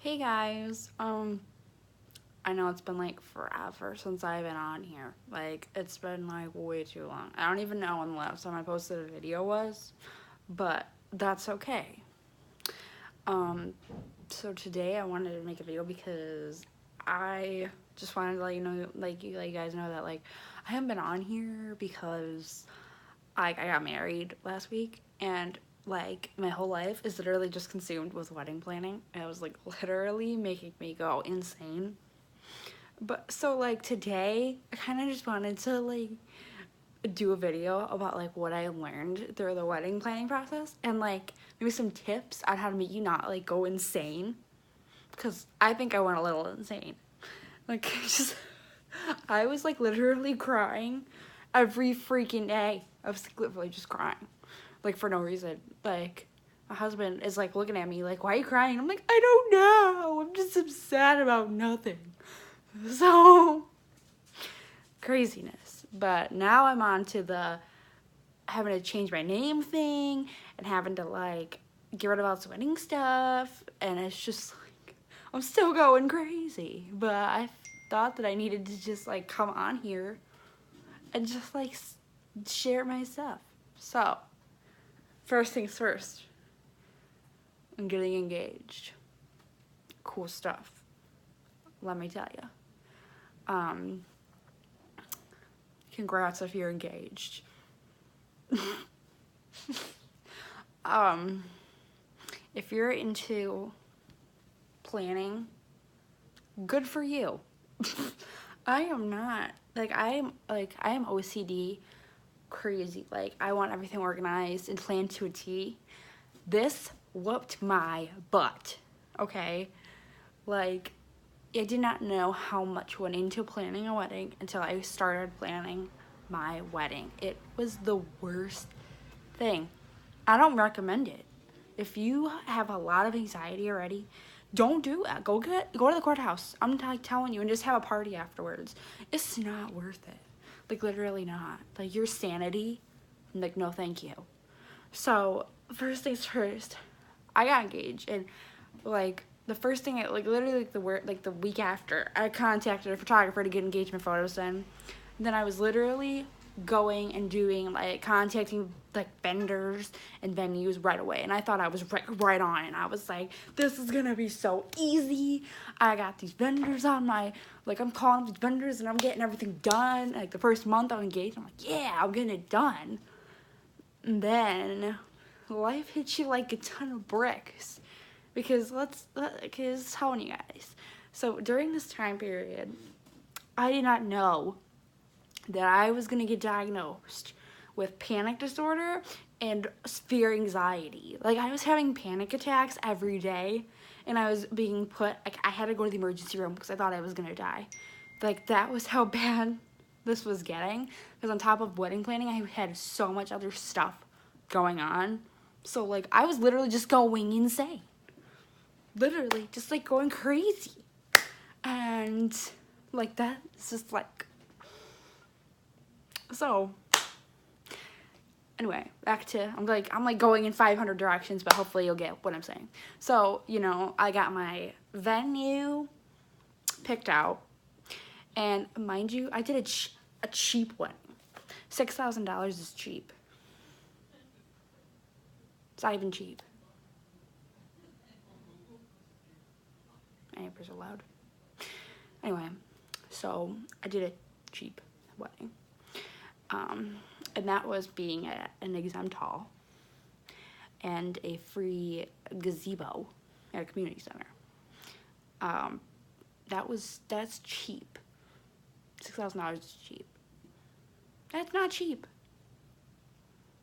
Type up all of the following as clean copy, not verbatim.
Hey guys, I know it's been like forever since I've been on here. Like, it's been like way too long. I don't even know when the last time I posted a video was, but that's okay. Um, so today I wanted to make a video because I just wanted to let you know, like, you let you guys know that, like, I haven't been on here because, like, I got married last week and like my whole life is literally just consumed with wedding planning. And it was like literally making me go insane. But so like today I kind of just wanted to like do a video about like what I learned through the wedding planning process and like maybe some tips on how to make you not like go insane, because I think I went a little insane. Like just I was like literally crying every freaking day. I was like literally just crying, like for no reason. Like my husband is like looking at me like, "Why are you crying?" I'm like, "I don't know. I'm just upset about nothing." So craziness. But now I'm on to the having to change my name thing and having to like get rid of all this wedding stuff, and it's just like I'm still going crazy. But I thought that I needed to just like come on here and just like share my stuff. So first things first, I'm getting engaged. Cool stuff, let me tell you. Congrats if you're engaged. um if you're into planning, good for you. I am not. I am OCD crazy. Like I want everything organized and planned to a T. This whooped my butt. Okay? Like I did not know how much went into planning a wedding until I started planning my wedding. It was the worst thing. I don't recommend it. If you have a lot of anxiety already, don't do it. Go to the courthouse. I'm telling you, and just have a party afterwards. It's not worth it. Like literally not. Like your sanity. Like no, thank you. So first things first, I got engaged, and like the first thing, like literally like the week after, I contacted a photographer to get engagement photos done. And then I was literally going and doing like contacting like vendors and venues right away, and I thought I was right on, and I was like, this is gonna be so easy. I got these vendors on my, like I'm calling these vendors and I'm getting everything done. Like the first month I'm engaged, I'm like, yeah, I'm getting it done. And then life hits you like a ton of bricks, because because telling you guys. So during this time period, I did not know that I was gonna get diagnosed with panic disorder and severe anxiety. Like I was having panic attacks every day, and I was being put, like I had to go to the emergency room because I thought I was gonna die. Like that was how bad this was getting. Because on top of wedding planning, I had so much other stuff going on. So like I was literally just going insane. Literally just like going crazy. And like that is just like, so anyway, back to, I'm like going in 500 directions, but hopefully you'll get what I'm saying. So, you know, I got my venue picked out, and mind you, I did a cheap one. $6,000 is cheap. It's not even cheap. My neighbors are loud. Anyway, so I did a cheap wedding. And that was being at an exempt hall and a free gazebo at a community center. That's cheap. $6,000 is cheap. That's not cheap.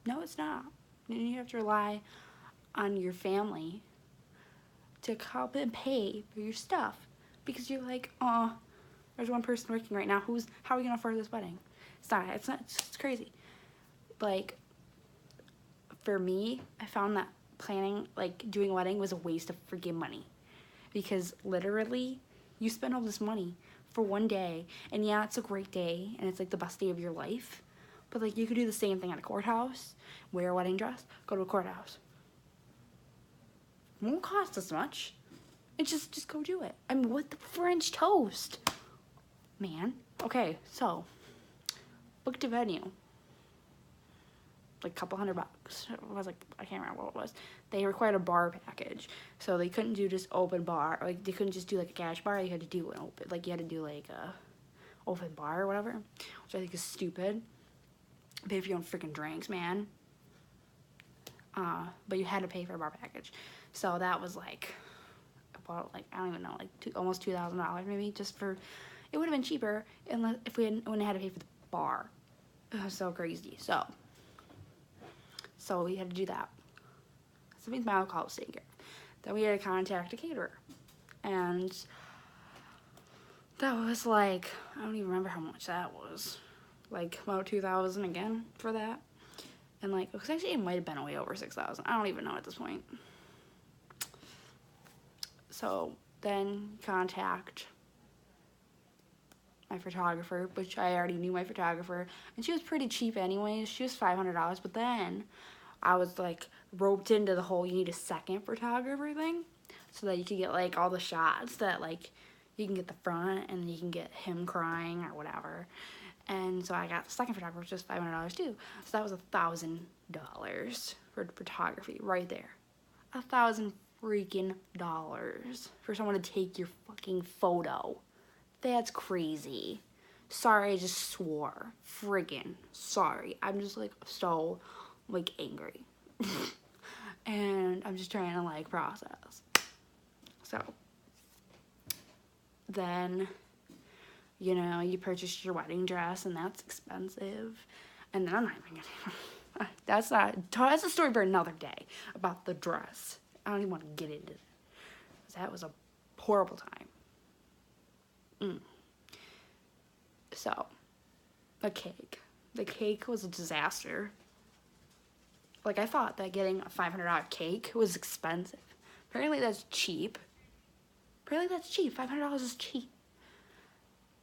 No, it's not. And you have to rely on your family to help and pay for your stuff, because you're like, oh, there's one person working right now. How are we gonna afford this wedding? It's crazy. Like, for me, I found that planning, like doing a wedding, was a waste of freaking money, because literally you spend all this money for one day, and yeah, it's a great day and it's like the best day of your life, but like you could do the same thing at a courthouse, wear a wedding dress, go to a courthouse. It won't cost as much. Like, just go do it. I mean, what the French toast? Man. Okay, so, booked a venue. Like, a couple $100. It was like, I can't remember what it was. They required a bar package. So, they couldn't do just open bar. Like, they couldn't just do, like, a cash bar. You had to do an open, like, you had to do, like, a open bar or whatever. Which I think is stupid. Pay for your own freaking drinks, man. But you had to pay for a bar package. So, that was, like, about, like, I don't even know, like, almost $2,000 maybe, just for, it would have been cheaper unless, if we wouldn't had to pay for the bar. It was so crazy. So we had to do that. So means my alcohol was taken care of. Then we had to contact a caterer. And that was like, I don't even remember how much that was. Like about $2,000 again for that. And like, because actually it might have been way over $6,000. I don't even know at this point. So then contact my photographer, which I already knew my photographer, and she was pretty cheap anyways. She was $500, but then I was like roped into the whole you need a second photographer thing, so that you can get like all the shots that like you can get the front and you can get him crying or whatever. And so I got the second photographer, which was $500 too. So that was $1,000 for photography right there. $1,000 freaking dollars for someone to take your fucking photo. That's crazy. Sorry, I just swore. Friggin' sorry. I'm just like so like angry. And I'm just trying to like process. So then, you know, you purchase your wedding dress and that's expensive. And then I'm not even gonna that's a story for another day about the dress. I don't even want to get into it. That was a horrible time. So, the cake. The cake was a disaster. Like, I thought that getting a $500 cake was expensive. Apparently that's cheap. $500 is cheap.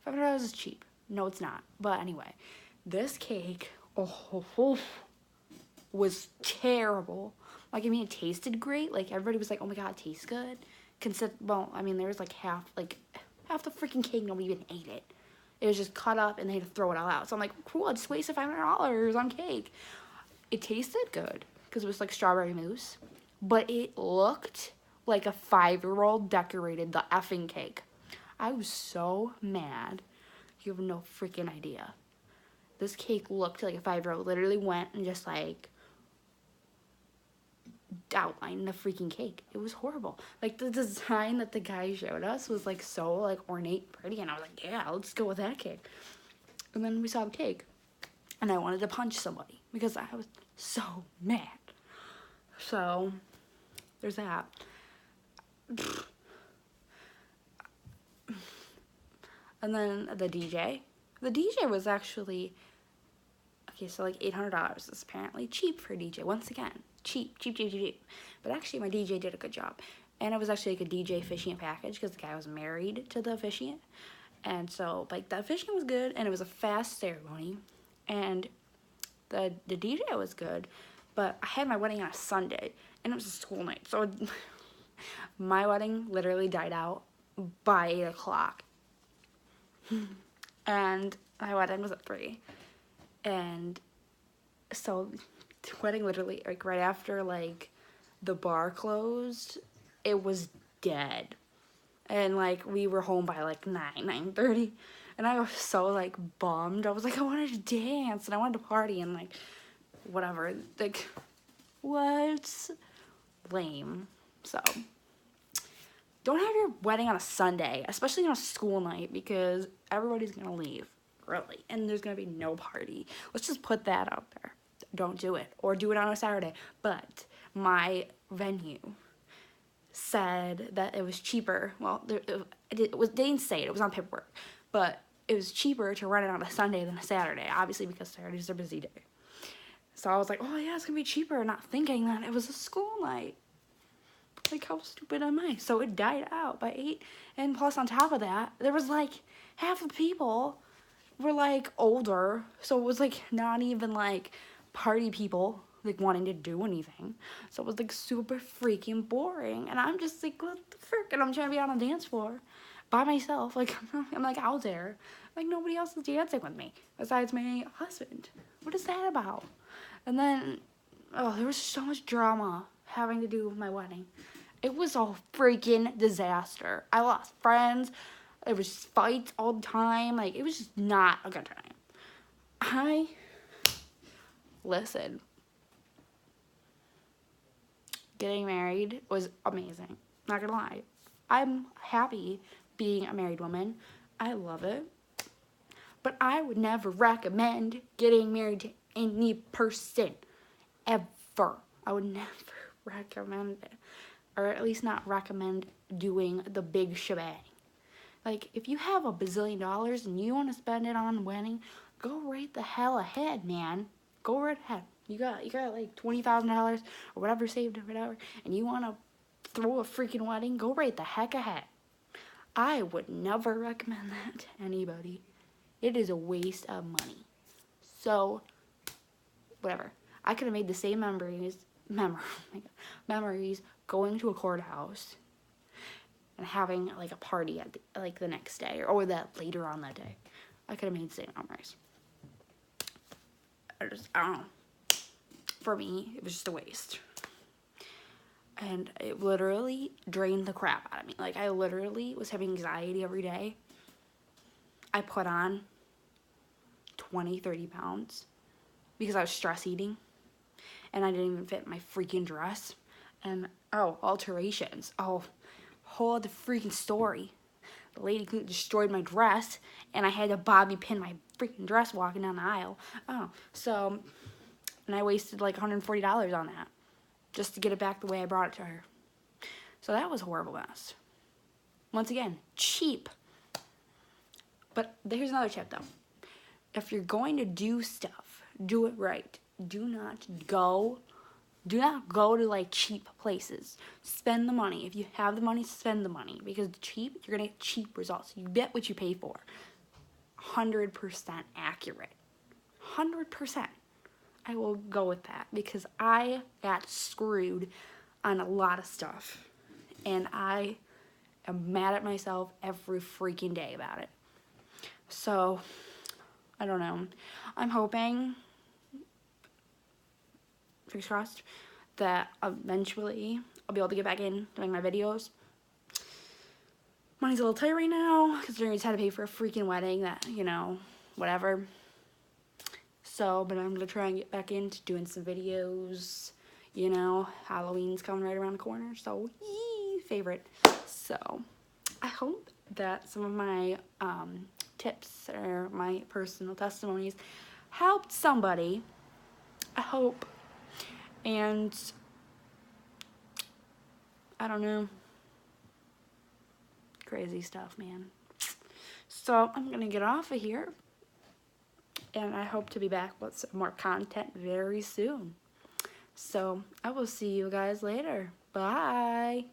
$500 is cheap. No, it's not. But anyway, this cake was terrible. Like, I mean, it tasted great. Like, everybody was like, oh my god, it tastes good. Well, I mean, there was like half the freaking cake, nobody even ate it. It was just cut up and they had to throw it all out. So I'm like, cool, I just wasted $500 on cake. It tasted good because it was like strawberry mousse, but it looked like a 5-year-old decorated the effing cake. I was so mad. You have no freaking idea. This cake looked like a 5-year-old literally went and just like outlined the freaking cake. It was horrible. Like the design that the guy showed us was like so like ornate pretty, and I was like, yeah, let's go with that cake. And then we saw the cake and I wanted to punch somebody because I was so mad. So there's that. And then the DJ was actually okay, so like $800 is apparently cheap for a DJ. Once again, cheap. But actually, my DJ did a good job. And it was actually like a DJ officiant package because the guy was married to the officiant. And so, like, the officiant was good, and it was a fast ceremony. And the DJ was good, but I had my wedding on a Sunday, and it was a school night. So, my wedding literally died out by 8 o'clock. And my wedding was at 3. And so the wedding literally, like, right after, like, the bar closed, it was dead. And, like, we were home by, like, 9:30. And I was so, like, bummed. I was like, I wanted to dance and I wanted to party and, like, whatever. Like, what? Lame. So, don't have your wedding on a Sunday, especially on a school night, because everybody's going to leave early and there's going to be no party. Let's just put that out there. Don't do it. Or do it on a Saturday. But my venue said that it was cheaper. Well, they didn't say it. It was on paperwork. But it was cheaper to run it on a Sunday than a Saturday, obviously, because Saturday's a busy day. So I was like, oh, yeah, it's going to be cheaper, not thinking that it was a school night. Like, how stupid am I? So it died out by 8. And plus, on top of that, there was, like, half the people were, like, older. So it was, like, not even, like, party people. like wanting to do anything. So it was like super freaking boring. And I'm just like, what the frick? And I'm trying to be on a dance floor by myself. Like I'm like out there. Like nobody else is dancing with me besides my husband. What is that about? And then, oh, there was so much drama having to do with my wedding. It was a freaking disaster. I lost friends. There was fights all the time. Like, it was just not a good time. Listen, getting married was amazing. Not gonna lie. I'm happy being a married woman. I love it. But I would never recommend getting married to any person. Ever. I would never recommend it. Or at least not recommend doing the big shebang. Like, if you have $1 bazillion and you want to spend it on a wedding, go right the hell ahead, man. Go right ahead. You got like $20,000 or whatever saved or whatever, and you want to throw a freaking wedding, go right the heck ahead. I would never recommend that to anybody. It is a waste of money. So, whatever. I could have made the same memories going to a courthouse and having like a party at the next day or that later on that day. I could have made the same memories. I don't know. For me, it was just a waste. And it literally drained the crap out of me. Like, I literally was having anxiety every day. I put on 20, 30 pounds because I was stress eating. And I didn't even fit my freaking dress. And, alterations. Whole other freaking story. The lady destroyed my dress, and I had to bobby pin my freaking dress walking down the aisle. And I wasted like $140 on that just to get it back the way I brought it to her. So that was a horrible mess. Once again, cheap. But here's another tip though. If you're going to do stuff, do it right. Do not go to like cheap places. Spend the money. If you have the money, spend the money. Because cheap, you're gonna get cheap results. You get what you pay for. 100% accurate. 100%. I will go with that because I got screwed on a lot of stuff. And I am mad at myself every freaking day about it. So, I don't know. I'm hoping, fingers crossed, that eventually I'll be able to get back in doing my videos. Money's a little tight right now because I just had to pay for a freaking wedding that, whatever. So, but I'm going to try and get back into doing some videos. Halloween's coming right around the corner. So, yee, favorite. So, I hope that some of my tips or my personal testimonies helped somebody. I hope. And I don't know. Crazy stuff, man. So I'm going to get off of here. And I hope to be back with some more content very soon. So I will see you guys later. Bye.